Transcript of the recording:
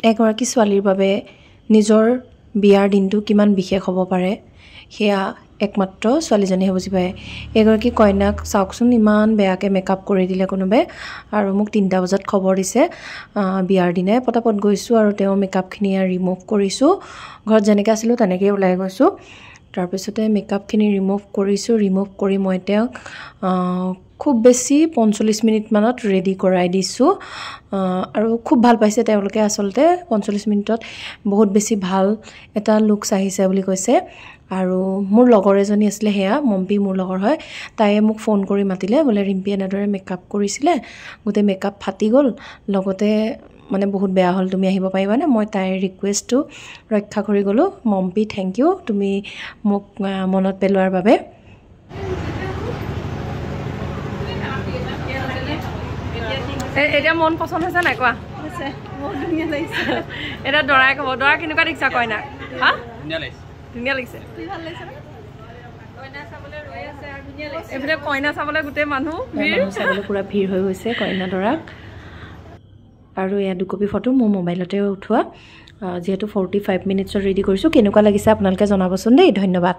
এগৰাকী ছোৱালীৰ বাবে নিজৰ বিয়াৰ দিনটো কিমান বিশেষ হ'ব পাৰে সেয়া একমাত্ৰ ছোৱালীজনীহে বুজি পায়। এগৰাকী কইনাক চাওকচোন ইমান বেয়াকৈ মেকআপ কৰি দিলে কোনোবাই, আৰু মোক 3টা বজাত খবৰ দিছে বিয়াৰ দিনাই। পটাপট গৈছোঁ আৰু তেওঁ মেকআপখিনি ৰিমুভ কৰিছোঁ। ঘৰত যেনেকৈ আছিলোঁ তেনেকৈয়ে ওলাই গৈছোঁ। তাৰপিছতে মেকআপখিনি ৰিমুভ কৰিছোঁ। ৰিমুভ কৰি মই তেওঁক খুব বেছি 45 মিনিটমানত ৰেডি কৰাই দিছোঁ। আৰু খুব ভাল পাইছে তেওঁলোকে। আচলতে 45 মিনিটত বহুত বেছি ভাল এটা লুকছ আহিছে বুলি কৈছে। আৰু মোৰ লগৰ এজনী আছিলে, সেয়া মম্পী মোৰ লগৰ হয়, তাইয়ে মোক ফোন কৰি মাতিলে, বোলে ৰিম্পী এনেদৰে মেকআপ কৰিছিলে, গোটেই মেকআপ ফাটি গ'ল, লগতে মানে বহুত বেয়া হ'ল, তুমি আহিব পাৰিবানে? মই তাইৰ ৰিকুৱেষ্টটো ৰক্ষা কৰি গ'লোঁ। মম্পী থেংক ইউ, তুমি মোক মনত পেলোৱাৰ বাবে। এতিয়া মন পচন্দ হৈছে নাই কোৱা? এতিয়া দৰাই ক'ব, দৰা কেনেকুৱা দেখিছা কইনা? হা ধুনীয়া লাগিছে। এইফালে কইনা চাবলৈ গোটেই মানুহ চাবলৈ পুৰা ভিৰ হৈ গৈছে কইনা দৰাক। আৰু এয়া 2 কপি ফটো মোৰ মোবাইলতে উঠোৱা, যিহেতু 45 মিনিটছত ৰেডি কৰিছোঁ। কেনেকুৱা লাগিছে আপোনালোকে জনাবচোন দেই। ধন্যবাদ।